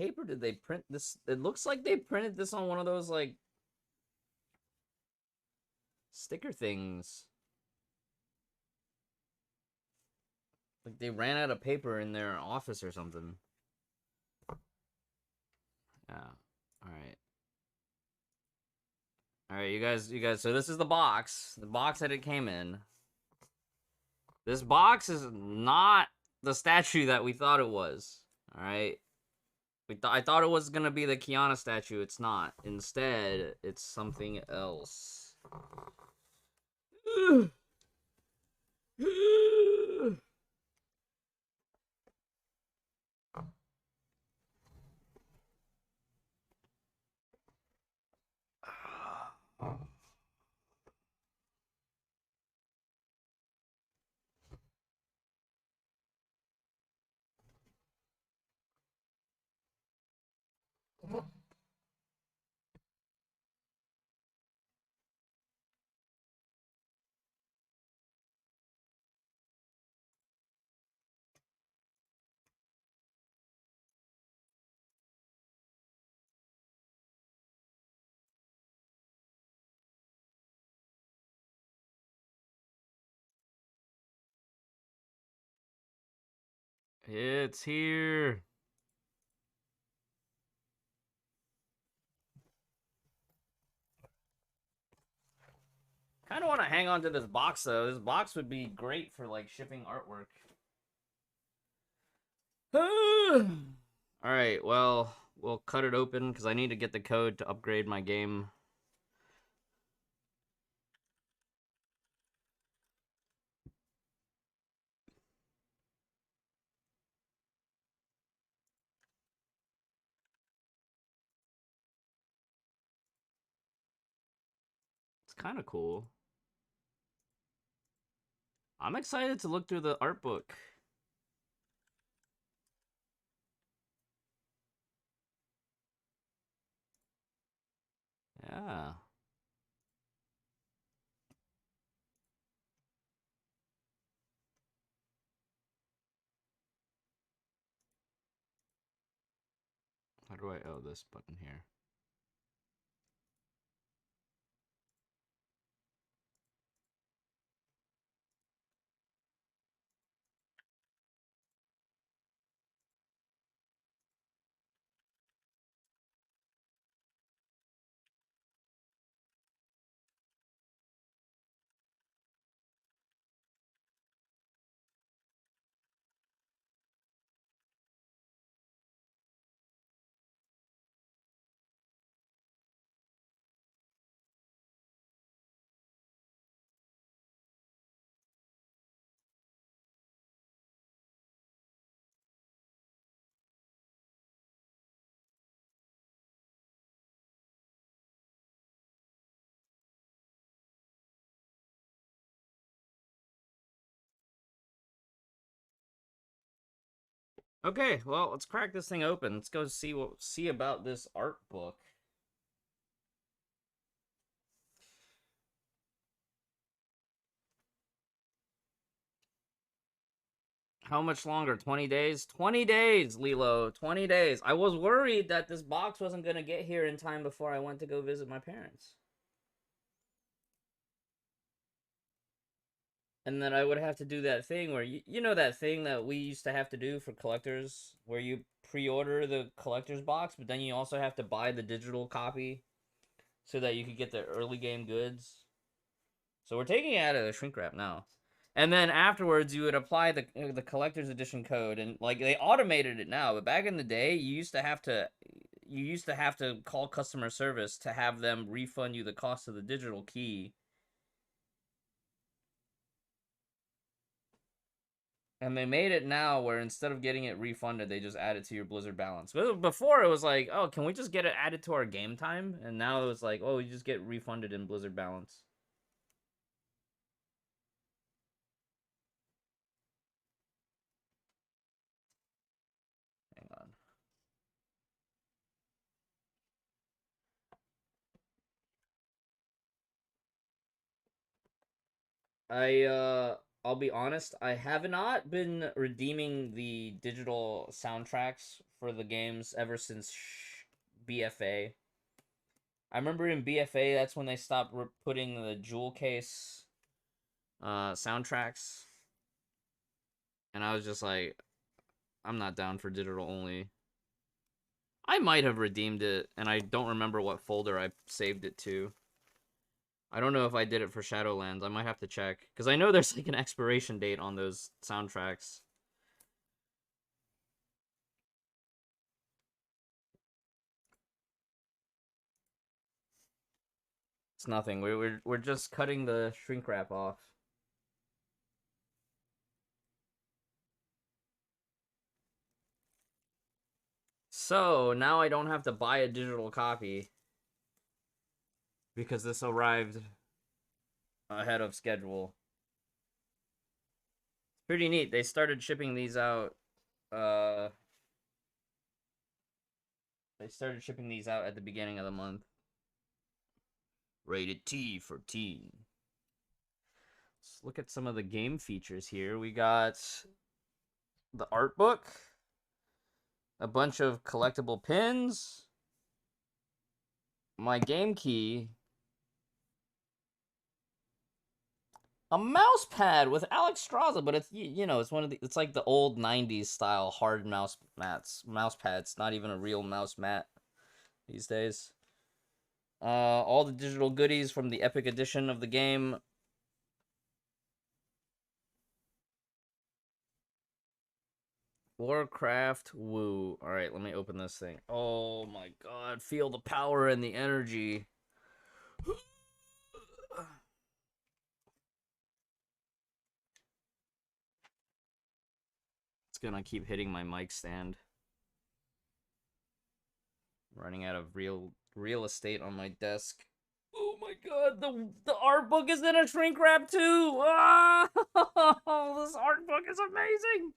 paper did they print this? It looks like they printed this on one of those, like, sticker things. Like, they ran out of paper in their office or something. Yeah. Alright. Alright, you guys, so this is the box. The box that it came in. This box is not the statue that we thought it was. Alright? I thought it was gonna be the Kiana statue. It's not. Instead, it's something else. It's here. Kind of want to hang on to this box, though. This box would be great for, like, shipping artwork. Alright, well, we'll cut it open, because I need to get the code to upgrade my game. It's kind of cool. I'm excited to look through the art book. Yeah. How do I... Oh, this button here. Okay, well, let's crack this thing open. Let's go see about this art book. How much longer? 20 days? 20 days, Lilo. 20 days. I was worried that this box wasn't going to get here in time before I went to go visit my parents. And then I would have to do that thing where, you know that thing that we used to have to do for collectors, where you pre-order the collector's box, but then you also have to buy the digital copy so that you could get the early game goods. So we're taking it out of the shrink wrap now. And then afterwards, you would apply the collector's edition code, and like they automated it now. But back in the day, you used to have to call customer service to have them refund you the cost of the digital key. And they made it now where instead of getting it refunded, they just add it to your Blizzard balance. But before it was like, oh, can we just get it added to our game time? And now it's like, oh, you just get refunded in Blizzard balance. Hang on. I'll be honest, I have not been redeeming the digital soundtracks for the games ever since BFA. I remember in BFA, that's when they stopped putting the jewel case soundtracks. And I was just like, I'm not down for digital only. I might have redeemed it, and I don't remember what folder I saved it to. I don't know if I did it for Shadowlands. I might have to check. Because I know there's like an expiration date on those soundtracks. It's nothing. We're just cutting the shrink wrap off. So now I don't have to buy a digital copy because this arrived ahead of schedule. Pretty neat. They started shipping these out. They started shipping these out at the beginning of the month. Rated T for teen. Let's look at some of the game features here. We got the art book, a bunch of collectible pins, my game key, a mouse pad with Alex Straza, but it's, you know, it's one of the, it's like the old 90s style hard mouse pads, not even a real mouse mat these days. All the digital goodies from the Epic Edition of the game. Warcraft, woo. Alright, let me open this thing. Oh my god, feel the power and the energy. It's gonna keep hitting my mic stand. Running out of real estate on my desk. Oh my god, the art book is in a shrink wrap too! Ah! This art book is amazing!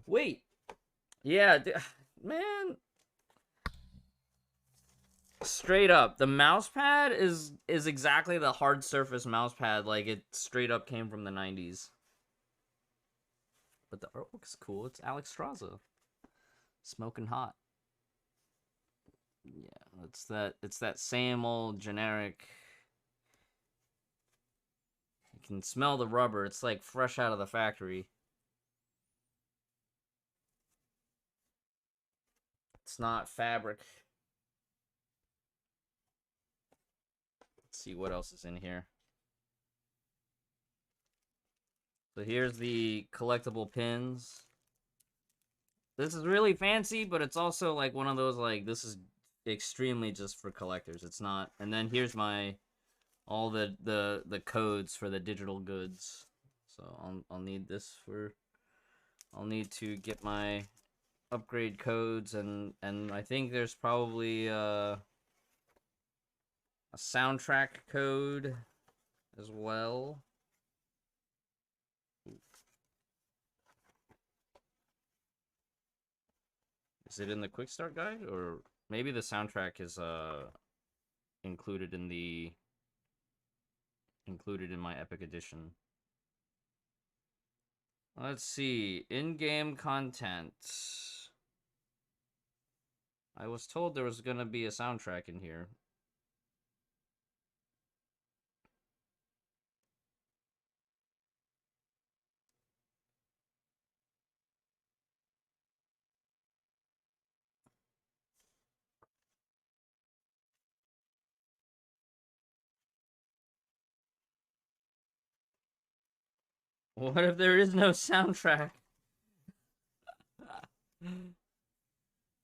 Wait. Yeah, man. Straight up, the mouse pad is exactly the hard surface mouse pad, like it straight up came from the 90s. But the artwork is cool. It's Alex Straza. Smoking hot. Yeah, it's that same old generic. You can smell the rubber. It's like fresh out of the factory. It's not fabric. Let's see what else is in here. So here's the collectible pins. This is really fancy, but it's also like one of those, like, this is extremely just for collectors. It's not. And then here's my all the codes for the digital goods. So I'll need this for, I'll need to get my upgrade codes, and I think there's probably a soundtrack code as well. Is it in the quick start guide, or maybe the soundtrack is included in my Epic Edition? Let's see, in-game content. I was told there was gonna be a soundtrack in here. What if there is no soundtrack?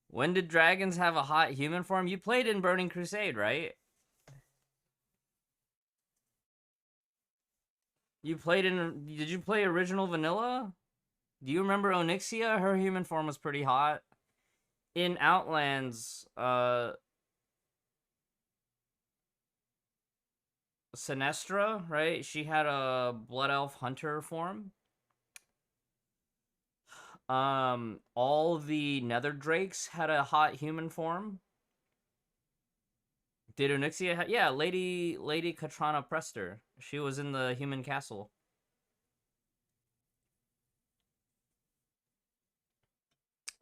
When did dragons have a hot human form? You played in Burning Crusade, right? You played in... Did you play original vanilla? Do you remember Onyxia? Her human form was pretty hot. In Outlands, Sinestra, right? She had a Blood Elf Hunter form. All the Nether Drakes had a hot human form. Did Onyxia have... Yeah, Lady Katrana Prester. She was in the human castle.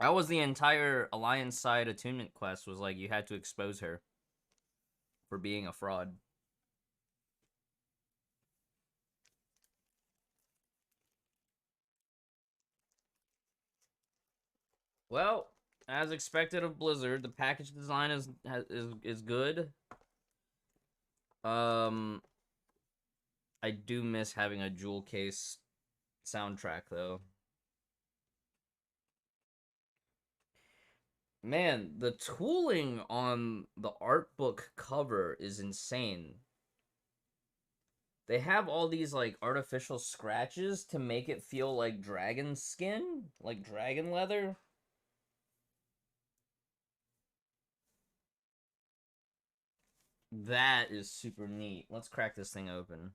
That was the entire Alliance side attunement quest, was like you had to expose her for being a fraud. Well, as expected of Blizzard, the package design is good. Um, I do miss having a jewel case soundtrack though. Man, the tooling on the art book cover is insane. They have all these like artificial scratches to make it feel like dragon skin, like dragon leather. That is super neat. Let's crack this thing open.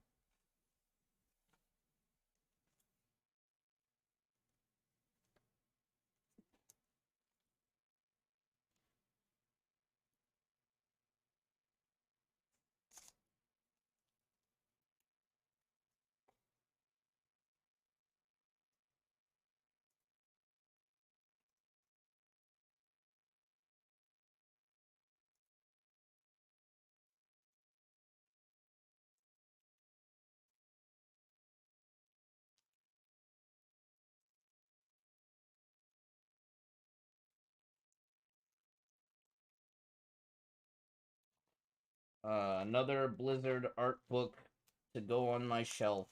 Another Blizzard art book to go on my shelf.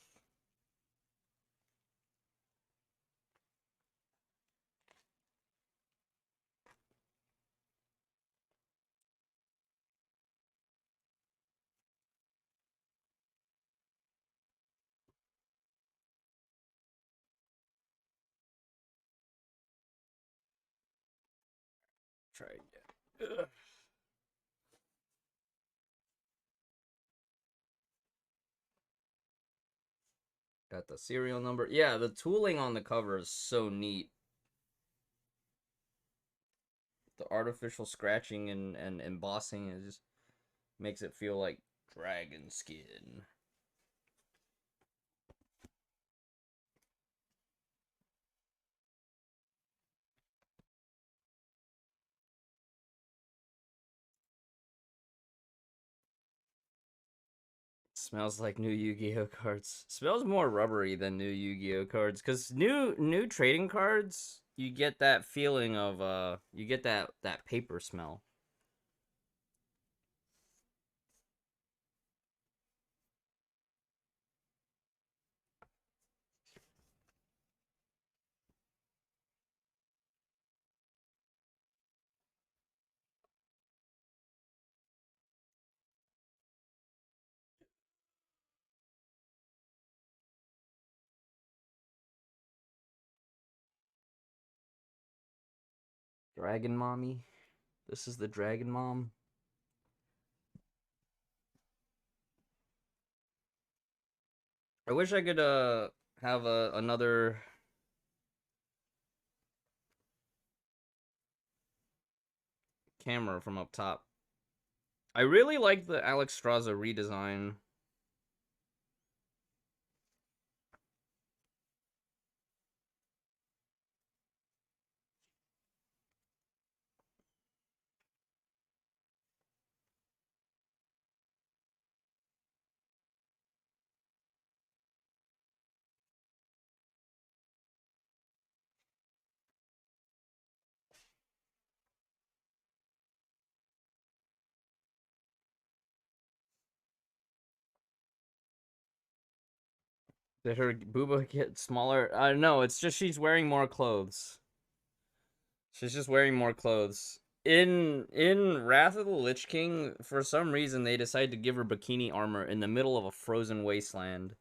Try again. Ugh. Got the serial number. Yeah, the tooling on the cover is so neat. The artificial scratching and embossing is just makes it feel like dragon skin. Smells like new Yu-Gi-Oh cards. Smells more rubbery than new Yu-Gi-Oh cards, cause new trading cards, you get that feeling of you get that paper smell. Dragon mommy. This is the dragon mom. I wish I could have another camera from up top. I really like the Alex Straza redesign. Did her booba get smaller? No, it's just she's wearing more clothes. She's just wearing more clothes. In Wrath of the Lich King, for some reason they decided to give her bikini armor in the middle of a frozen wasteland.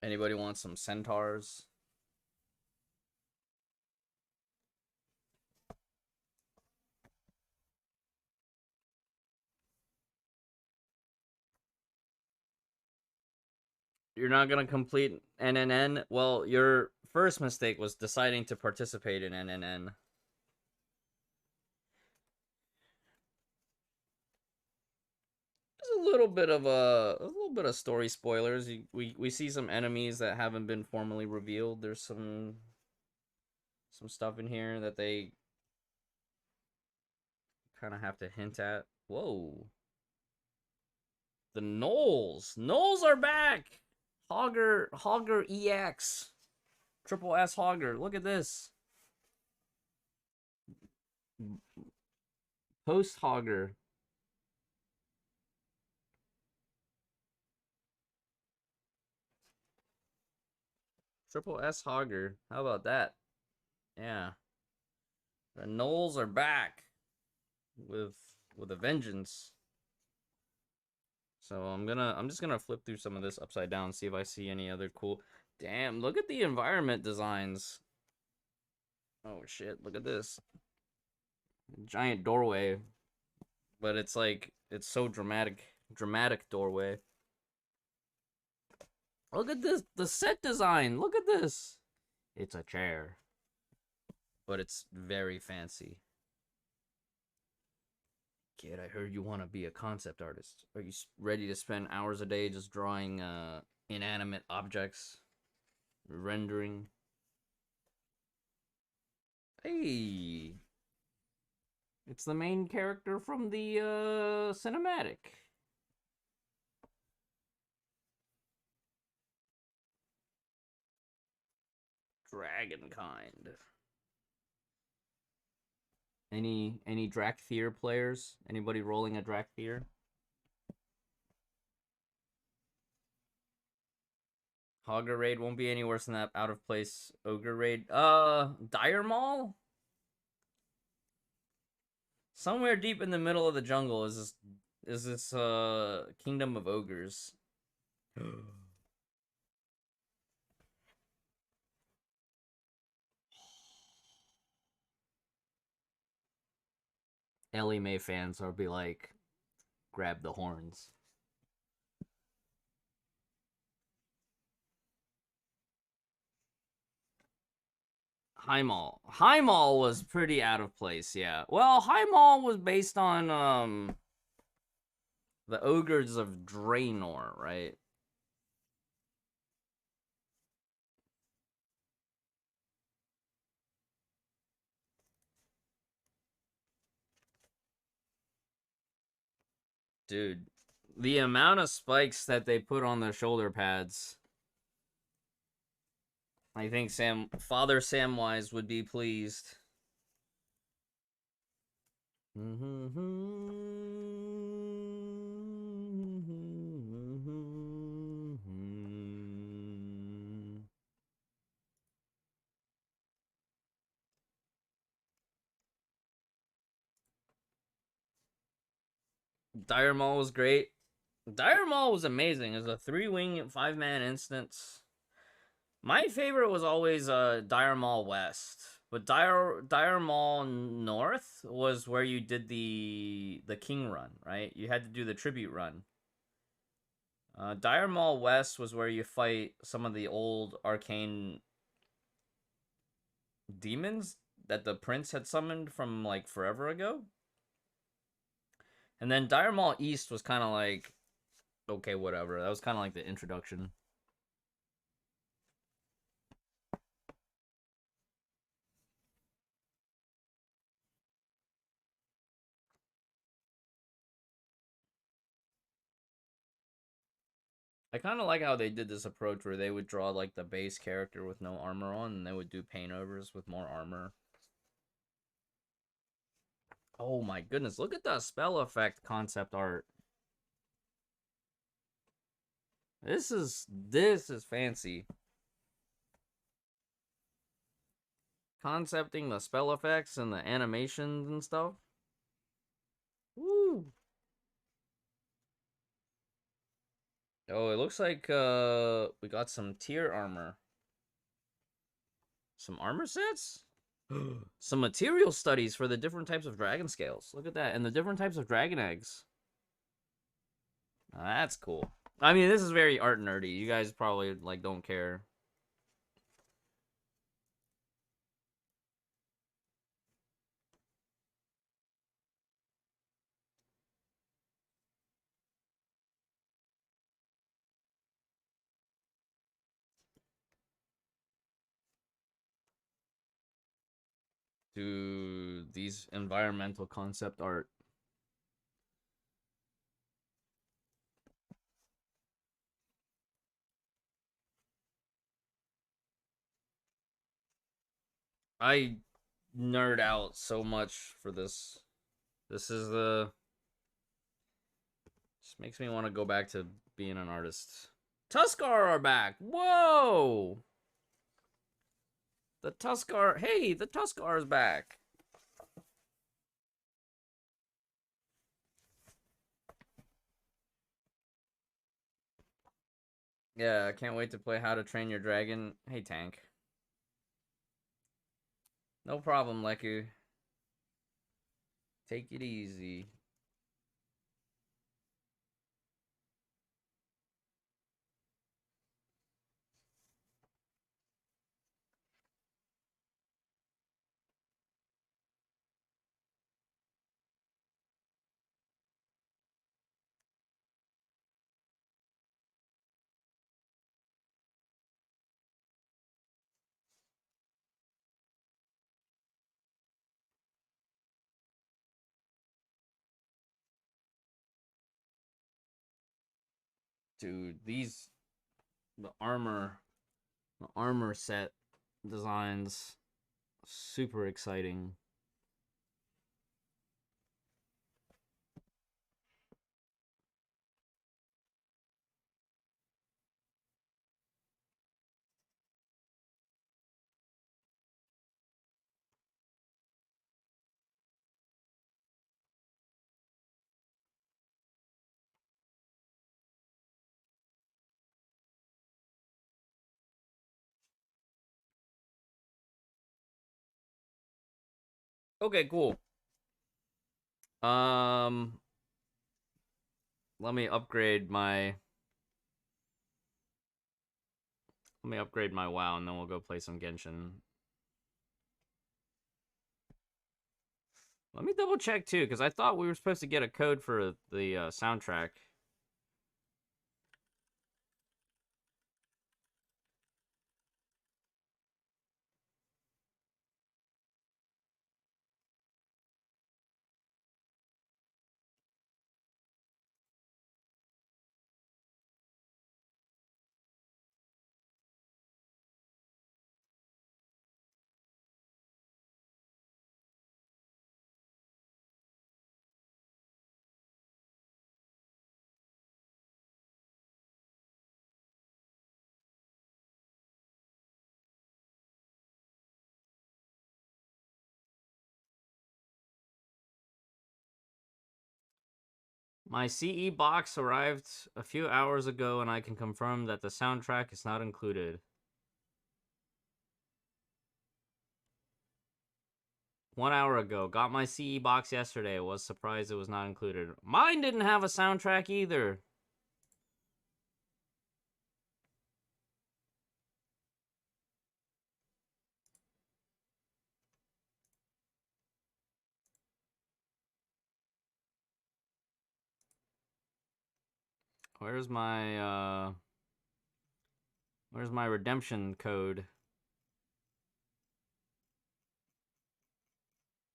Anybody want some centaurs? You're not gonna complete NNN? Well, your first mistake was deciding to participate in NNN. There's a little bit of story spoilers. We see some enemies that haven't been formally revealed. There's some stuff in here that they kind of have to hint at. Whoa. The Gnolls. Gnolls are back. Hogger EX. Triple S Hogger. Look at this. Post Hogger. Triple S Hogger. How about that? Yeah. The Gnolls are back with a vengeance. So I'm just gonna flip through some of this upside down, see if I see any other cool. Damn, look at the environment designs. Oh shit, look at this. Giant doorway. But it's like, it's so dramatic doorway. Look at this, the set design. Look at this. It's a chair, but it's very fancy. Kid, I heard you want to be a concept artist. Are you ready to spend hours a day just drawing inanimate objects? Rendering? Hey! It's the main character from the cinematic. Dragonkind. Any Drakthir players? Anybody rolling a Drakthir? Hogger raid won't be any worse than that out of place ogre raid. Dire Maul? Somewhere deep in the middle of the jungle is this kingdom of ogres. Ellie Mae fans will be like, grab the horns. Heimal. Heimal was pretty out of place, yeah. Well, Heimal was based on the ogres of Draenor, right? Dude, the amount of spikes that they put on their shoulder pads. I think Father Samwise would be pleased. Dire Maul was great. Dire Maul was amazing. It was a 3-wing, 5-man instance. My favorite was always Dire Maul West, but Dire Maul North was where you did the King run, right? You had to do the tribute run. Dire Maul West was where you fight some of the old arcane demons that the prince had summoned from like forever ago. And then Dire Maul East was kind of like, okay, whatever. That was kind of like the introduction. I kind of like how they did this approach where they would draw like the base character with no armor on, and they would do paint overs with more armor. Oh my goodness, look at the spell effect concept art. This is fancy. Concepting the spell effects and the animations and stuff. Woo! Oh, it looks like we got some tier armor. Some armor sets? Some material studies for the different types of dragon scales. Look at that. And the different types of dragon eggs. Now, that's cool. I mean, this is very art nerdy. You guys probably like don't care. To these environmental concept art. I nerd out so much for this. This is the just makes me want to go back to being an artist. Tuskar are back. Whoa! The Tuskar. Hey, the Tuskar's back. Yeah, I can't wait to play How to Train Your Dragon. Hey, Tank. No problem, Leku. Take it easy. Dude, these the armor set designs super exciting. Okay, cool. Um let me upgrade my WoW and then we'll go play some Genshin. Let me double check too, because I thought we were supposed to get a code for the soundtrack. My CE box arrived a few hours ago and I can confirm that the soundtrack is not included. 1 hour ago. Got my CE box yesterday. Was surprised it was not included. Mine didn't have a soundtrack either. Where's my redemption code?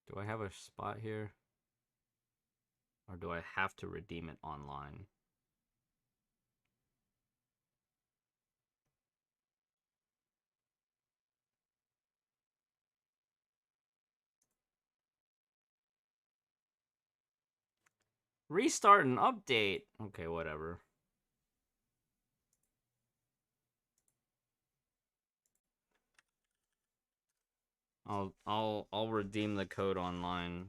Do I have a spot here? Or do I have to redeem it online? Restart and update. Okay, whatever. I'll redeem the code online.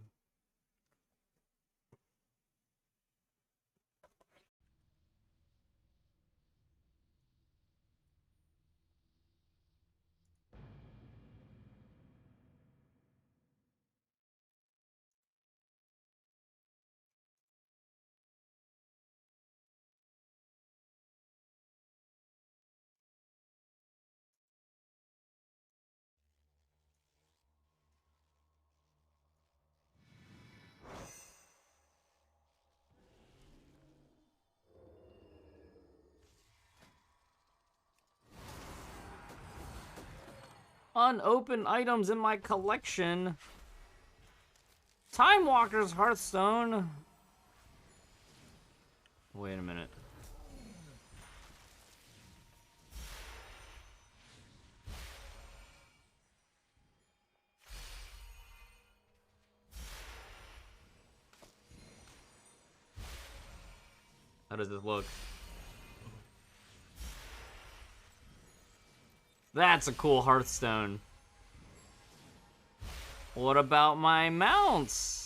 Unopened items in my collection. Time Walker's Hearthstone. Wait a minute. How does this look? That's a cool Hearthstone. What about my mounts?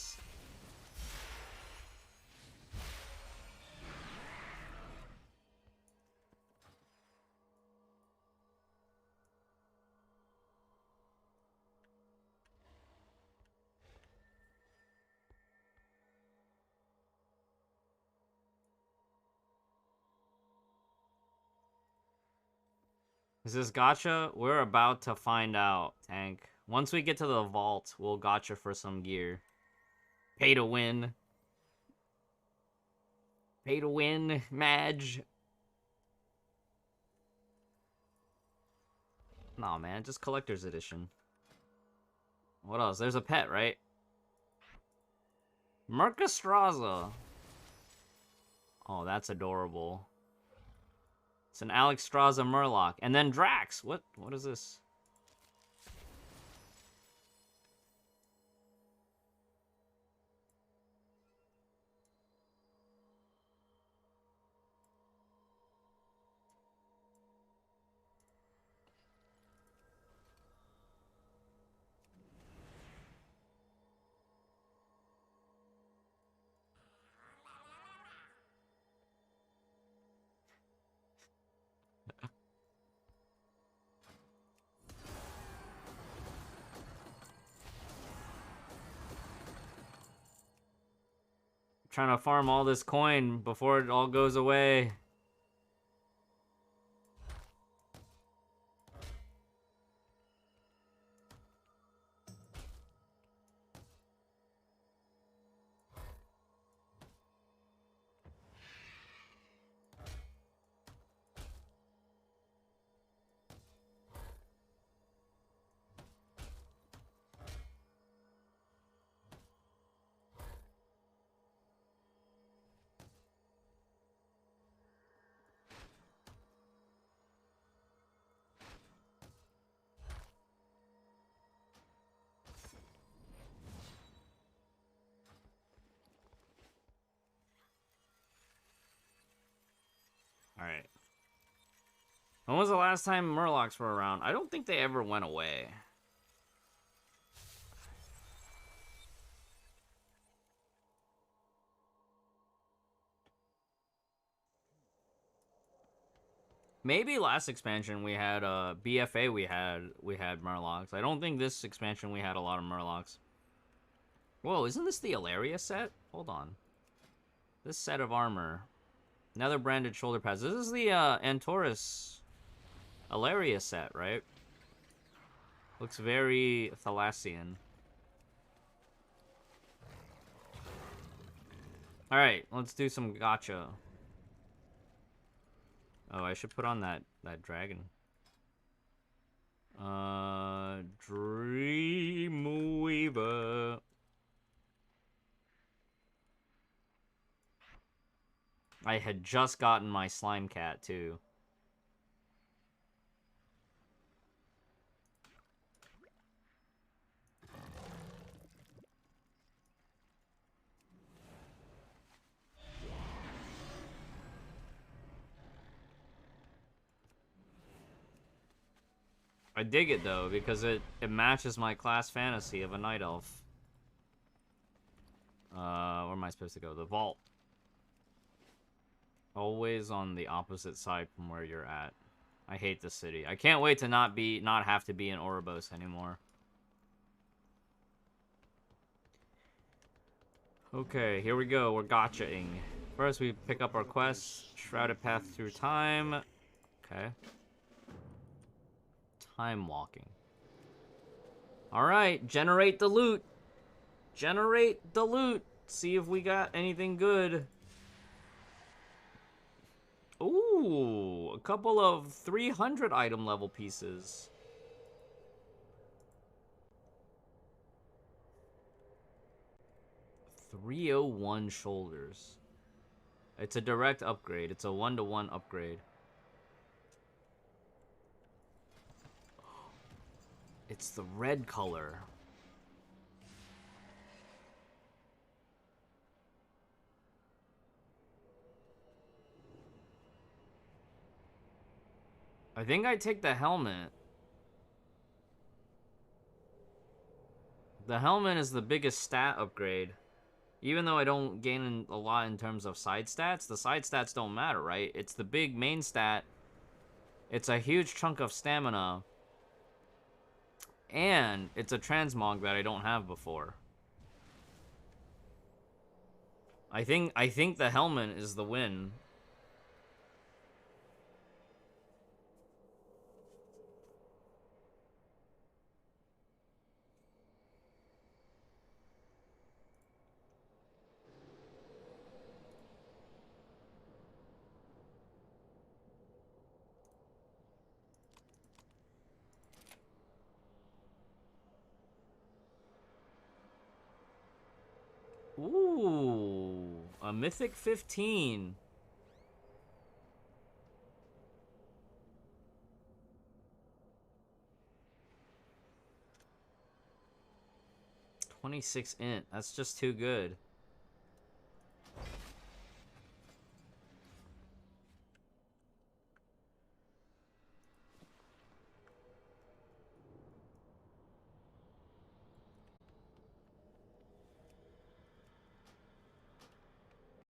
Is this gacha? We're about to find out, Tank. Once we get to the vault, we'll gacha for some gear. Pay to win. Pay to win, Madge. Nah, man, just collector's edition. What else? There's a pet, right? Mercastraza. Oh, that's adorable. It's an Alex Straza Murloc. And then Drax. What is this? Trying to farm all this coin before it all goes away. Alright. When was the last time Murlocs were around? I don't think they ever went away. Maybe last expansion we had BFA we had Murlocs. I don't think this expansion we had a lot of Murlocs. Whoa, isn't this the Ilaria set? Hold on. This set of armor. Another branded shoulder pads. This is the Antorus Ilaria set, right? Looks very Thalassian. Alright, let's do some gacha. Oh, I should put on that dragon. Dreamweaver. I had just gotten my slime cat too. I dig it though, because it matches my class fantasy of a night elf. Where am I supposed to go? The vault. Always on the opposite side from where you're at. I hate the city. I can't wait to not have to be in Ouroboros anymore. Okay, here we go. We're gachaing. First, we pick up our quest. Shrouded Path Through Time. Okay. Time walking. Alright, generate the loot. Generate the loot. See if we got anything good. Ooh, a couple of 300 item level pieces. 301 shoulders. It's a direct upgrade. It's a 1-to-1 upgrade. It's the red color. I think I take the helmet. The helmet is the biggest stat upgrade. Even though I don't gain a lot in terms of side stats, the side stats don't matter, right? It's the big main stat. It's a huge chunk of stamina. And it's a transmog that I don't have before. I think the helmet is the win. Ooh, a mythic 15. $26 int. That's just too good.